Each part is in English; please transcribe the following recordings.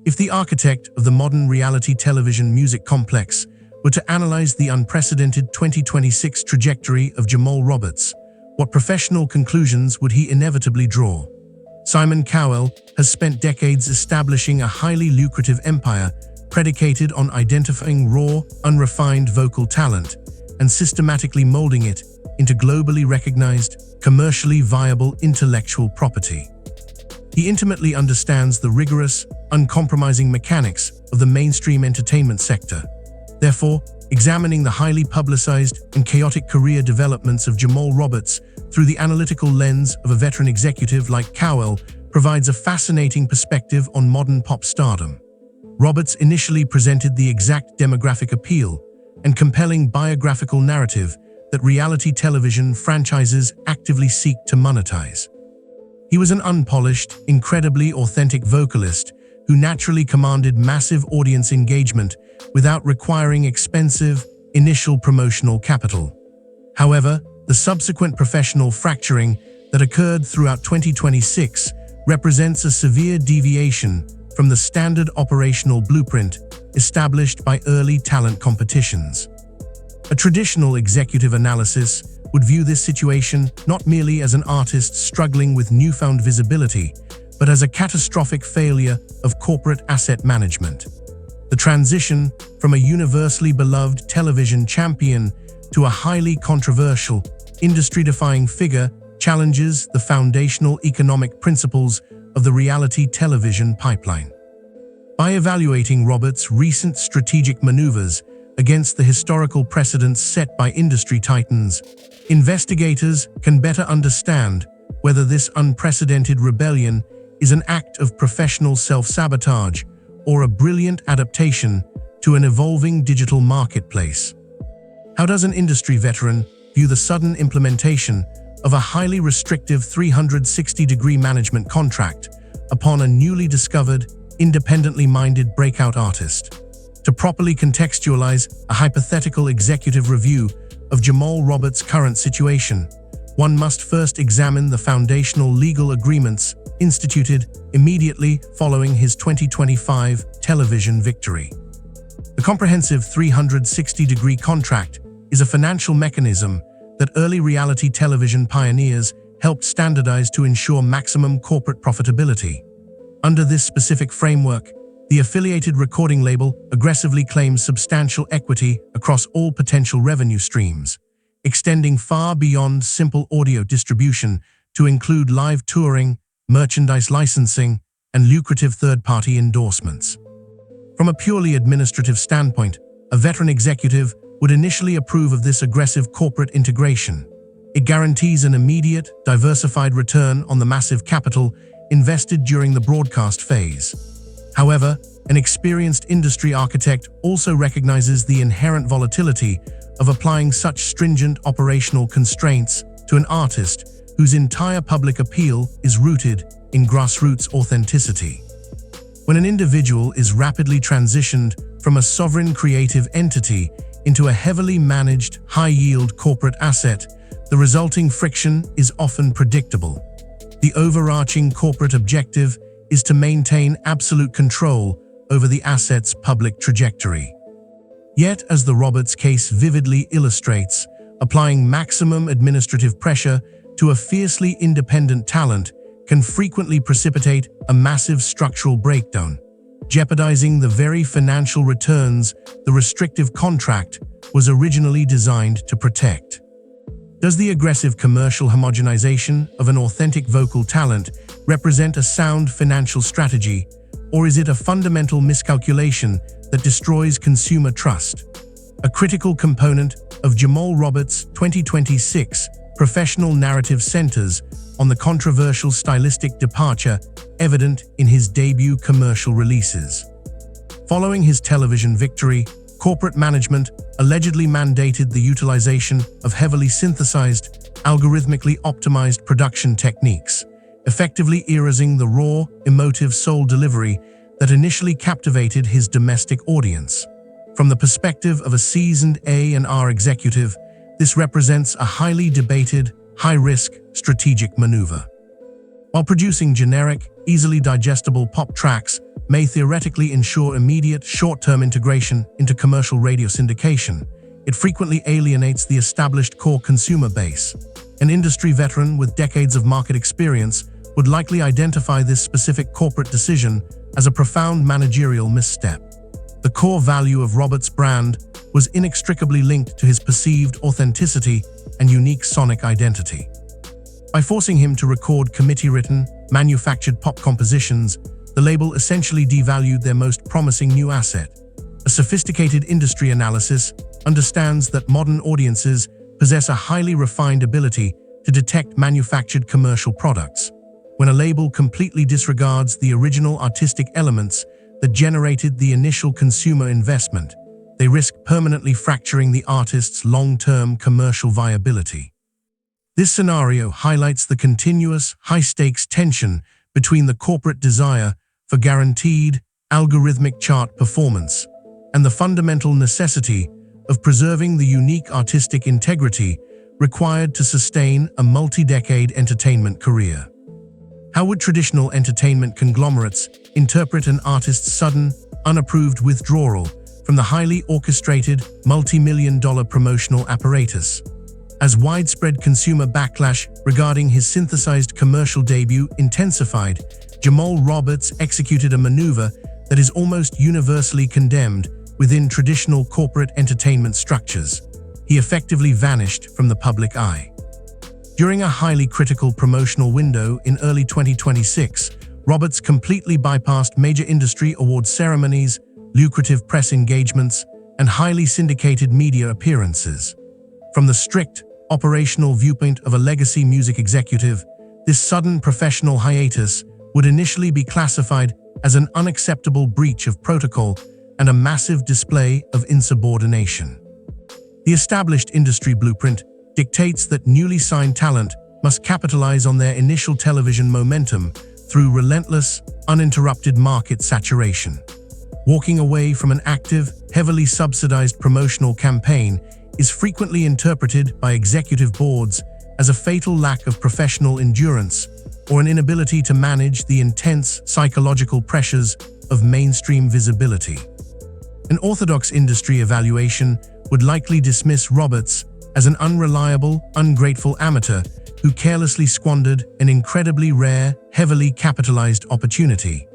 If the architect of the modern reality television music complex were to analyze the unprecedented 2026 trajectory of Jamal Roberts, what professional conclusions would he inevitably draw? Simon Cowell has spent decades establishing a highly lucrative empire predicated on identifying raw, unrefined vocal talent and systematically molding it into globally recognized, commercially viable intellectual property. He intimately understands the rigorous, uncompromising mechanics of the mainstream entertainment sector. Therefore, examining the highly publicized and chaotic career developments of Jamal Roberts through the analytical lens of a veteran executive like Cowell provides a fascinating perspective on modern pop stardom. Roberts initially presented the exact demographic appeal and compelling biographical narrative that reality television franchises actively seek to monetize. He was an unpolished, incredibly authentic vocalist who naturally commanded massive audience engagement without requiring expensive, initial promotional capital. However, the subsequent professional fracturing that occurred throughout 2026 represents a severe deviation from the standard operational blueprint established by early talent competitions. A traditional executive analysis would view this situation not merely as an artist struggling with newfound visibility, but as a catastrophic failure of corporate asset management. The transition from a universally beloved television champion to a highly controversial, industry-defying figure challenges the foundational economic principles of the reality television pipeline. By evaluating Roberts' recent strategic maneuvers against the historical precedents set by industry titans, investigators can better understand whether this unprecedented rebellion is an act of professional self-sabotage or a brilliant adaptation to an evolving digital marketplace. How does an industry veteran view the sudden implementation of a highly restrictive 360-degree management contract upon a newly discovered, independently minded breakout artist? To properly contextualize a hypothetical executive review of Jamal Roberts' current situation, one must first examine the foundational legal agreements instituted immediately following his 2025 television victory. The comprehensive 360-degree contract is a financial mechanism that early reality television pioneers helped standardize to ensure maximum corporate profitability. Under this specific framework, the affiliated recording label aggressively claims substantial equity across all potential revenue streams, extending far beyond simple audio distribution to include live touring, merchandise licensing, and lucrative third-party endorsements. From a purely administrative standpoint, a veteran executive would initially approve of this aggressive corporate integration. It guarantees an immediate, diversified return on the massive capital invested during the broadcast phase. However, an experienced industry architect also recognizes the inherent volatility of applying such stringent operational constraints to an artist whose entire public appeal is rooted in grassroots authenticity. When an individual is rapidly transitioned from a sovereign creative entity into a heavily managed, high-yield corporate asset, the resulting friction is often predictable. The overarching corporate objective is to maintain absolute control over the asset's public trajectory. Yet, as the Roberts case vividly illustrates, applying maximum administrative pressure to a fiercely independent talent can frequently precipitate a massive structural breakdown, jeopardizing the very financial returns the restrictive contract was originally designed to protect. Does the aggressive commercial homogenization of an authentic vocal talent represent a sound financial strategy, or is it a fundamental miscalculation that destroys consumer trust? A critical component of Jamal Roberts' 2026 professional narrative centers on the controversial stylistic departure evident in his debut commercial releases. Following his television victory, corporate management allegedly mandated the utilization of heavily synthesized, algorithmically optimized production techniques, effectively erasing the raw, emotive soul delivery that initially captivated his domestic audience. From the perspective of a seasoned A&R executive, this represents a highly debated, high-risk strategic maneuver. While producing generic, easily digestible pop tracks may theoretically ensure immediate, short-term integration into commercial radio syndication, it frequently alienates the established core consumer base. An industry veteran with decades of market experience would likely identify this specific corporate decision as a profound managerial misstep. The core value of Roberts' brand was inextricably linked to his perceived authenticity and unique sonic identity. By forcing him to record committee-written, manufactured pop compositions, the label essentially devalued their most promising new asset. A sophisticated industry analysis understands that modern audiences possess a highly refined ability to detect manufactured commercial products. When a label completely disregards the original artistic elements that generated the initial consumer investment, they risk permanently fracturing the artist's long-term commercial viability. This scenario highlights the continuous, high-stakes tension between the corporate desire for guaranteed, algorithmic chart performance and the fundamental necessity of preserving the unique artistic integrity required to sustain a multi-decade entertainment career. How would traditional entertainment conglomerates interpret an artist's sudden, unapproved withdrawal from the highly orchestrated, multi-million-dollar promotional apparatus? As widespread consumer backlash regarding his synthesized commercial debut intensified, Jamal Roberts executed a maneuver that is almost universally condemned within traditional corporate entertainment structures. He effectively vanished from the public eye. During a highly critical promotional window in early 2026, Roberts completely bypassed major industry award ceremonies, lucrative press engagements, and highly syndicated media appearances. From the strict, operational viewpoint of a legacy music executive, this sudden professional hiatus would initially be classified as an unacceptable breach of protocol and a massive display of insubordination. The established industry blueprint dictates that newly signed talent must capitalize on their initial television momentum through relentless, uninterrupted market saturation. Walking away from an active, heavily subsidized promotional campaign is frequently interpreted by executive boards as a fatal lack of professional endurance or an inability to manage the intense psychological pressures of mainstream visibility. An orthodox industry evaluation would likely dismiss Roberts as an unreliable, ungrateful amateur who carelessly squandered an incredibly rare, heavily capitalized opportunity.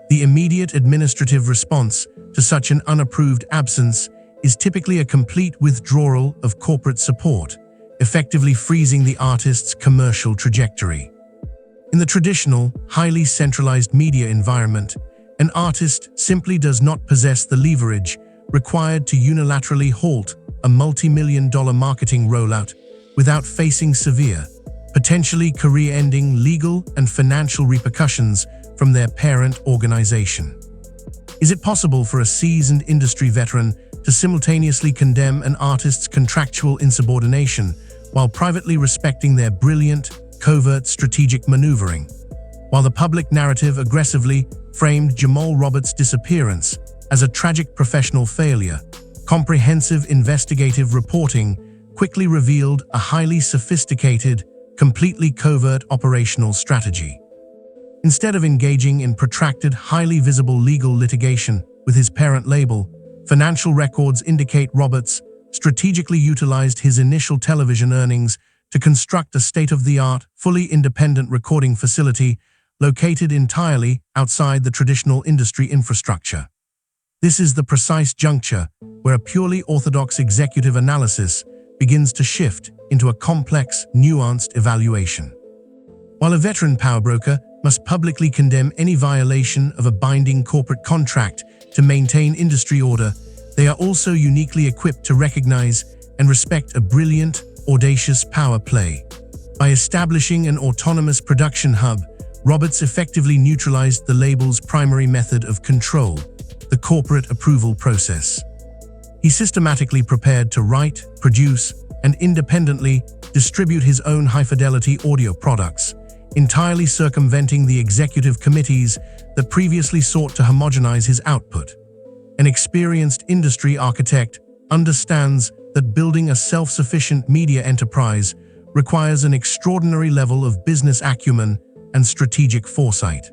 The immediate administrative response to such an unapproved absence is typically a complete withdrawal of corporate support, effectively freezing the artist's commercial trajectory. In the traditional, highly centralized media environment, an artist simply does not possess the leverage required to unilaterally halt a multi-million-dollar marketing rollout without facing severe, potentially career-ending legal and financial repercussions from their parent organization. Is it possible for a seasoned industry veteran to simultaneously condemn an artist's contractual insubordination while privately respecting their brilliant, covert strategic maneuvering? While the public narrative aggressively framed Jamal Roberts' disappearance as a tragic professional failure, comprehensive investigative reporting quickly revealed a highly sophisticated, completely covert operational strategy. Instead of engaging in protracted, highly visible legal litigation with his parent label, financial records indicate Roberts strategically utilized his initial television earnings to construct a state-of-the-art, fully independent recording facility located entirely outside the traditional industry infrastructure. This is the precise juncture where a purely orthodox executive analysis begins to shift into a complex, nuanced evaluation. While a veteran powerbroker must publicly condemn any violation of a binding corporate contract to maintain industry order, they are also uniquely equipped to recognize and respect a brilliant, audacious power play. By establishing an autonomous production hub, Roberts effectively neutralized the label's primary method of control, the corporate approval process. He systematically prepared to write, produce, and independently distribute his own high-fidelity audio products, entirely circumventing the executive committees that previously sought to homogenize his output. An experienced industry architect understands that building a self-sufficient media enterprise requires an extraordinary level of business acumen and strategic foresight.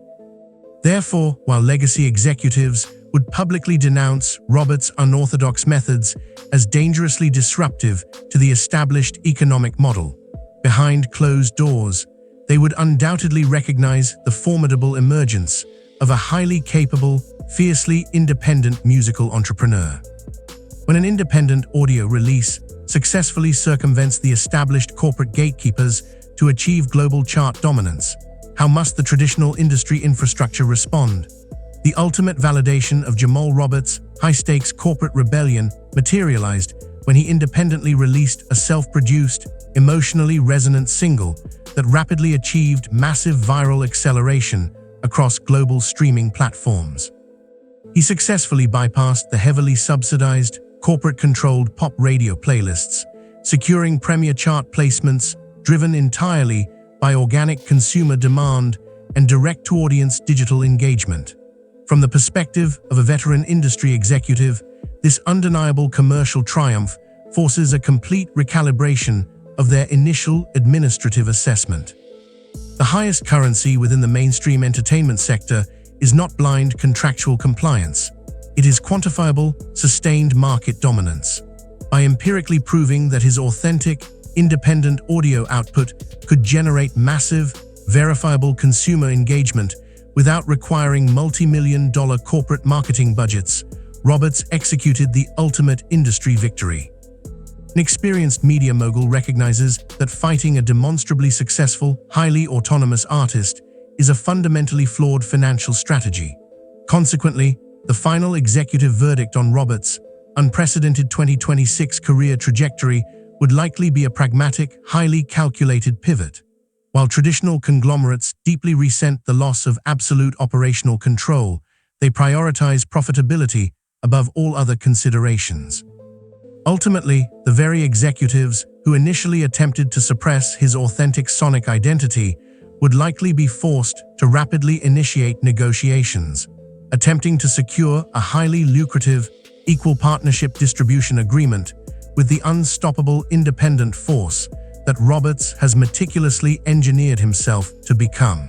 Therefore, while legacy executives would publicly denounce Roberts' unorthodox methods as dangerously disruptive to the established economic model, behind closed doors, they would undoubtedly recognize the formidable emergence of a highly capable, fiercely independent musical entrepreneur. When an independent audio release successfully circumvents the established corporate gatekeepers to achieve global chart dominance, how must the traditional industry infrastructure respond? The ultimate validation of Jamal Roberts' high-stakes corporate rebellion materialized when he independently released a self-produced, emotionally resonant single that rapidly achieved massive viral acceleration across global streaming platforms. He successfully bypassed the heavily subsidized, corporate-controlled pop radio playlists, securing premier chart placements driven entirely by organic consumer demand and direct-to-audience digital engagement. From the perspective of a veteran industry executive, this undeniable commercial triumph forces a complete recalibration of their initial administrative assessment. The highest currency within the mainstream entertainment sector is not blind contractual compliance. It is quantifiable, sustained market dominance. By empirically proving that his authentic, independent audio output could generate massive, verifiable consumer engagement without requiring multi-million-dollar corporate marketing budgets, Roberts executed the ultimate industry victory. An experienced media mogul recognizes that fighting a demonstrably successful, highly autonomous artist is a fundamentally flawed financial strategy. Consequently, the final executive verdict on Roberts' unprecedented 2026 career trajectory would likely be a pragmatic, highly calculated pivot. While traditional conglomerates deeply resent the loss of absolute operational control, they prioritize profitability above all other considerations. Ultimately, the very executives who initially attempted to suppress his authentic sonic identity would likely be forced to rapidly initiate negotiations, attempting to secure a highly lucrative, equal partnership distribution agreement with the unstoppable independent force that Roberts has meticulously engineered himself to become.